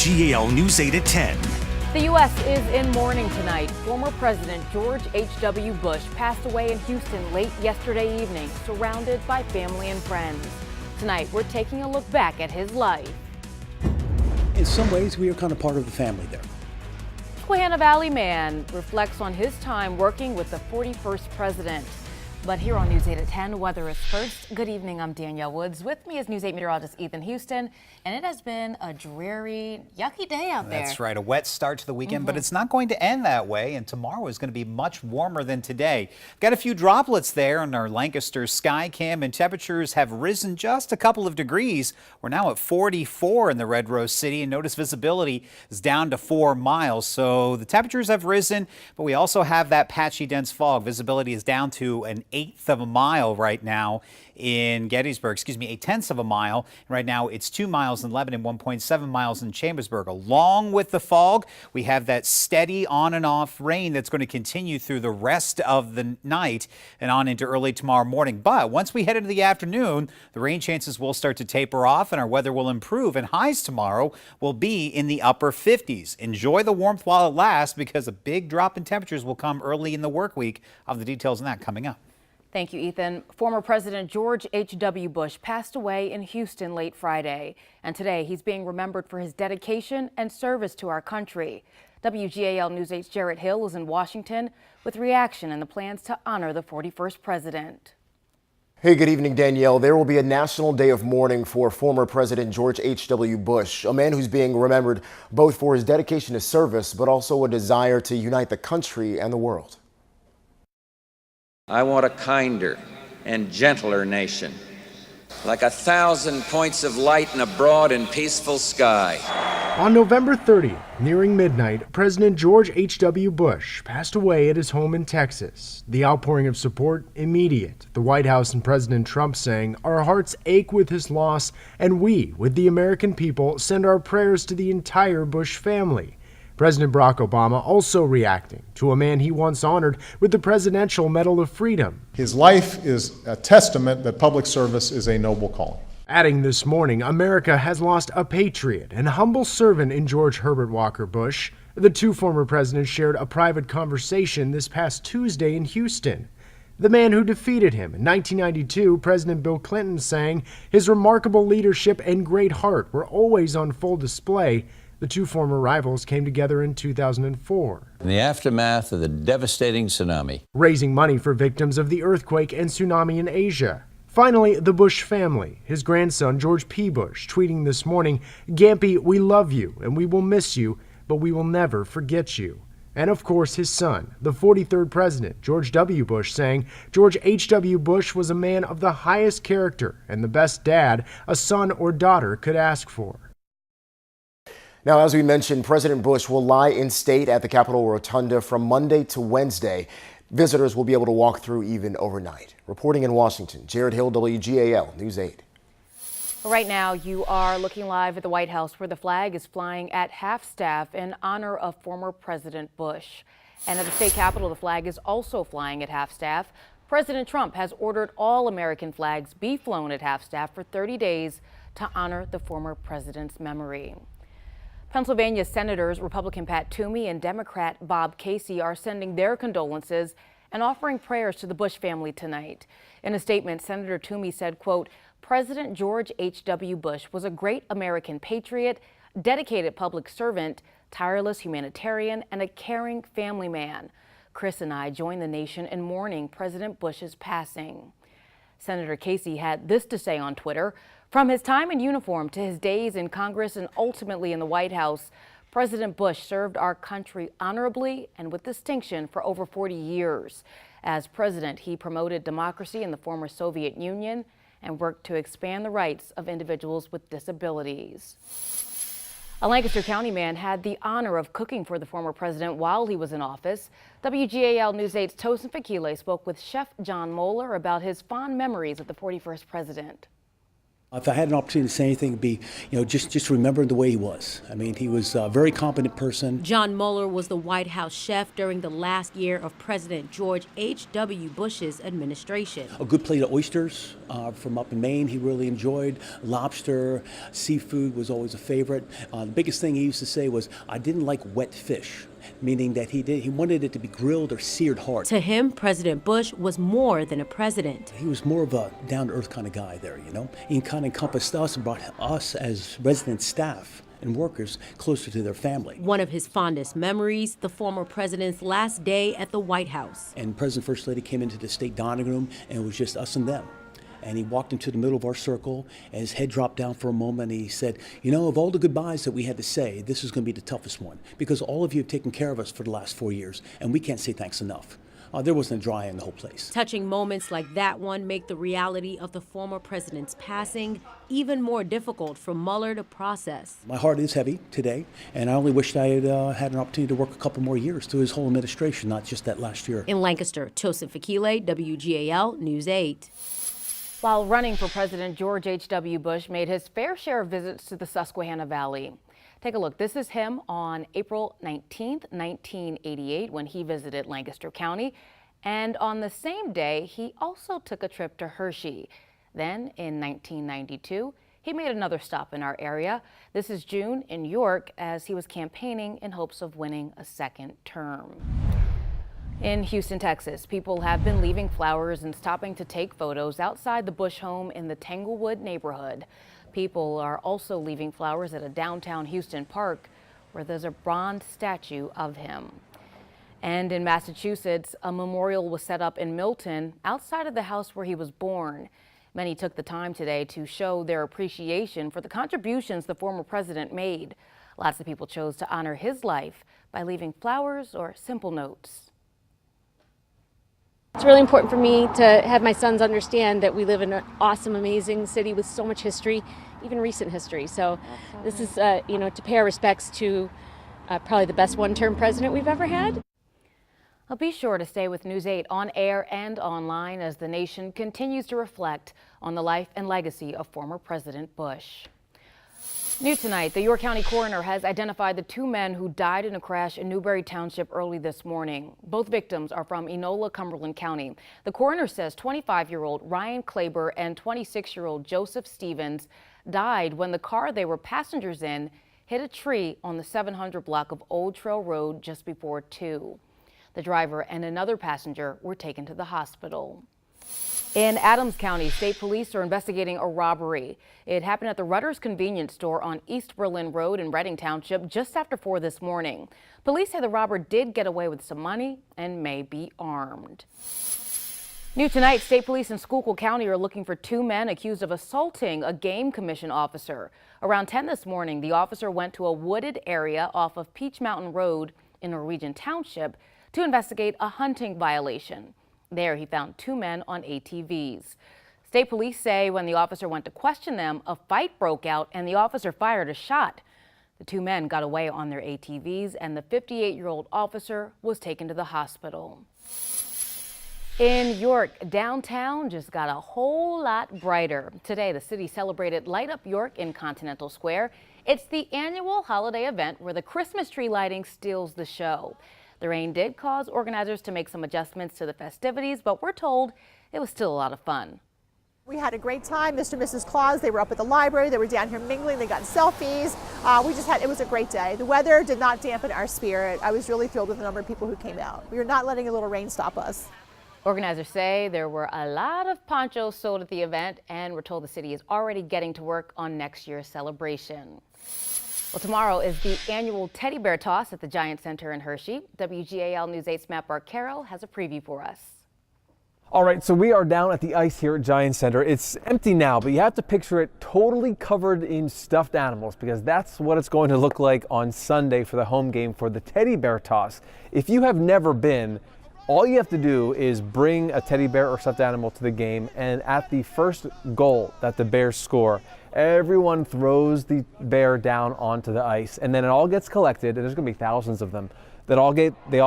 WGAL News 8 at 10. The U.S. is in mourning tonight. Former President George H.W. Bush passed away in Houston late yesterday evening, surrounded by family and friends. Tonight, we're taking a look back at his life. In some ways, we are kind of part of the family there. Susquehanna Valley man reflects on his time working with the 41st president. But here on News 8 at 10, weather is first. Good evening, I'm Danielle Woods. With me is News 8 meteorologist Ethan Houston. And it has been a dreary, yucky day out there. That's right, a wet start to the weekend, but it's not going to end that way. And tomorrow is going to be much warmer than today. Got a few droplets there on our Lancaster sky cam, and temperatures have risen just a couple of degrees. We're now at 44 in the Red Rose City, and notice visibility is down to 4 miles. So the temperatures have risen, but we also have that patchy dense fog. Visibility is down to an 1/8 of a mile right now in Gettysburg, excuse me, 0.8 of a mile. Right now it's 2 miles in Lebanon, 1.7 miles in Chambersburg. Along with the fog, we have that steady on and off rain that's going to continue through the rest of the night and on into early tomorrow morning. But once we head into the afternoon, the rain chances will start to taper off and our weather will improve, and highs tomorrow will be in the upper 50s. Enjoy the warmth while it lasts, because a big drop in temperatures will come early in the work week. I'll have the details on that coming up. Thank you, Ethan. Former President George H.W. Bush passed away in Houston late Friday. And today he's being remembered for his dedication and service to our country. WGAL News 8's Jarrett Hill is in Washington with reaction and the plans to honor the 41st president. Hey, good evening, Danielle. There will be a national day of mourning for former President George H.W. Bush, a man who's being remembered both for his dedication to service, but also a desire to unite the country and the world. I want a kinder and gentler nation, like 1,000 points of light in a broad and peaceful sky. On November 30th, nearing midnight, President George H.W. Bush passed away at his home in Texas. The outpouring of support immediate. The White House and President Trump saying, "Our hearts ache with his loss, and we, with the American people, send our prayers to the entire Bush family." President Barack Obama also reacting to a man he once honored with the Presidential Medal of Freedom. His life is a testament that public service is a noble calling. Adding this morning, America has lost a patriot and humble servant in George Herbert Walker Bush. The two former presidents shared a private conversation this past Tuesday in Houston. The man who defeated him in 1992, President Bill Clinton, saying his remarkable leadership and great heart were always on full display. The two former rivals came together in 2004. In the aftermath of the devastating tsunami, raising money for victims of the earthquake and tsunami in Asia. Finally, the Bush family. His grandson, George P. Bush, tweeting this morning, "Gampy, we love you and we will miss you, but we will never forget you." And of course, his son, the 43rd president, George W. Bush, saying George H.W. Bush was a man of the highest character and the best dad a son or daughter could ask for. Now, as we mentioned, President Bush will lie in state at the Capitol Rotunda from Monday to Wednesday. Visitors will be able to walk through even overnight. Reporting in Washington, Jarrett Hill, WGAL News 8. Right now, you are looking live at the White House, where the flag is flying at half-staff in honor of former President Bush. And at the state capitol, the flag is also flying at half-staff. President Trump has ordered all American flags be flown at half-staff for 30 days to honor the former president's memory. Pennsylvania Senators Republican Pat Toomey and Democrat Bob Casey are sending their condolences and offering prayers to the Bush family tonight. In a statement, Senator Toomey said, quote, "President George H.W. Bush was a great American patriot, dedicated public servant, tireless humanitarian, and a caring family man. Chris and I join the nation in mourning President Bush's passing." Senator Casey had this to say on Twitter: "From his time in uniform to his days in Congress and ultimately in the White House, President Bush served our country honorably and with distinction for over 40 years. As president, he promoted democracy in the former Soviet Union and worked to expand the rights of individuals with disabilities." A Lancaster County man had the honor of cooking for the former president while he was in office. WGAL News 8's Tosin Fakile spoke with Chef John Moeller about his fond memories of the 41st president. If I had an opportunity to say anything, it'd be, just remember the way he was. I mean, he was a very competent person. John Mueller was the White House chef during the last year of President George H.W. Bush's administration. A good plate of oysters from up in Maine he really enjoyed. Lobster, seafood was always a favorite. The biggest thing he used to say was, I didn't like wet fish, meaning that he wanted it to be grilled or seared hard. To him, President Bush was more than a president. He was more of a down-to-earth kind of guy there, He kind of encompassed us and brought us as resident staff and workers closer to their family. One of his fondest memories, the former president's last day at the White House. And President First Lady came into the state dining room, and it was just us and them. And he walked into the middle of our circle, and his head dropped down for a moment, and he said, of all the goodbyes that we had to say, this is going to be the toughest one, because all of you have taken care of us for the last 4 years, and we can't say thanks enough. There wasn't a dry eye in the whole place. Touching moments like that one make the reality of the former president's passing even more difficult for Mueller to process. My heart is heavy today, and I only wish I had had an opportunity to work a couple more years through his whole administration, not just that last year. In Lancaster, Joseph Fakile, WGAL News 8. While running for President, George H.W. Bush made his fair share of visits to the Susquehanna Valley. Take a look. This is him on April 19th, 1988, when he visited Lancaster County. And on the same day, he also took a trip to Hershey. Then, in 1992, he made another stop in our area. This is June in York, as he was campaigning in hopes of winning a second term. In Houston, Texas, people have been leaving flowers and stopping to take photos outside the Bush home in the Tanglewood neighborhood. People are also leaving flowers at a downtown Houston park where there's a bronze statue of him. And in Massachusetts, a memorial was set up in Milton outside of the house where he was born. Many took the time today to show their appreciation for the contributions the former president made. Lots of people chose to honor his life by leaving flowers or simple notes. It's really important for me to have my sons understand that we live in an awesome, amazing city with so much history, even recent history. So this is, to pay our respects to probably the best one-term president we've ever had. Well, be sure to stay with News 8 on air and online as the nation continues to reflect on the life and legacy of former President Bush. New tonight, the York County coroner has identified the two men who died in a crash in Newberry Township early this morning. Both victims are from Enola, Cumberland County. The coroner says 25-year-old Ryan Klaber and 26-year-old Joseph Stevens died when the car they were passengers in hit a tree on the 700 block of Old Trail Road just before 2. The driver and another passenger were taken to the hospital. In Adams County, state police are investigating a robbery. It happened at the Rutter's convenience store on East Berlin Road in Reading Township just after 4 this morning. Police say the robber did get away with some money and may be armed. New tonight, state police in Schuylkill County are looking for two men accused of assaulting a game commission officer. Around 10 this morning, the officer went to a wooded area off of Peach Mountain Road in Norwegian Township to investigate a hunting violation. There, he found two men on ATVs. State police say when the officer went to question them, a fight broke out and the officer fired a shot. The two men got away on their ATVs and the 58-year-old officer was taken to the hospital. In York, downtown just got a whole lot brighter. Today, the city celebrated Light Up York in Continental Square. It's the annual holiday event where the Christmas tree lighting steals the show. The rain did cause organizers to make some adjustments to the festivities, but we're told it was still a lot of fun. We had a great time. Mr. and Mrs. Claus, they were up at the library. They were down here mingling. They got selfies. It was a great day. The weather did not dampen our spirit. I was really thrilled with the number of people who came out. We were not letting a little rain stop us. Organizers say there were a lot of ponchos sold at the event, and we're told the city is already getting to work on next year's celebration. Well, tomorrow is the annual teddy bear toss at the Giant Center in Hershey. WGAL News 8's Matt Barcaro has a preview for us. All right, so we are down at the ice here at Giant Center. It's empty now, but you have to picture it totally covered in stuffed animals because that's what it's going to look like on Sunday for the home game for the teddy bear toss. If you have never been, all you have to do is bring a teddy bear or stuffed animal to the game, and at the first goal that the Bears score, Everyone throws the bear down onto the ice, and then it all gets collected, and there's going to be thousands of them. They all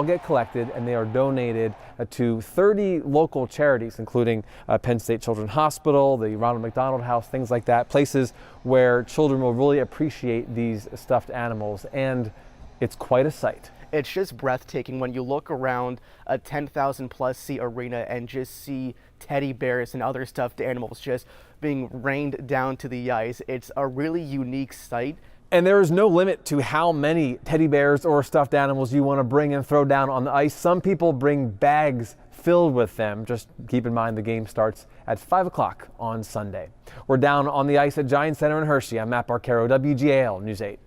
get collected, and they are donated to 30 local charities, including Penn State Children's Hospital, the Ronald McDonald House, things like that, places where children will really appreciate these stuffed animals, and it's quite a sight. It's just breathtaking when you look around a 10,000 plus seat arena and just see teddy bears and other stuffed animals just being rained down to the ice. It's a really unique sight. And there is no limit to how many teddy bears or stuffed animals you want to bring and throw down on the ice. Some people bring bags filled with them. Just keep in mind the game starts at 5 o'clock on Sunday. We're down on the ice at Giant Center in Hershey. I'm Matt Barcaro, WGAL News 8.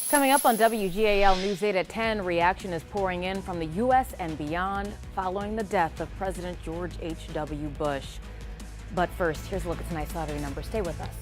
Coming up on WGAL News 8 at 10, reaction is pouring in from the U.S. and beyond following the death of President George H.W. Bush. But first, here's a look at tonight's lottery numbers. Stay with us.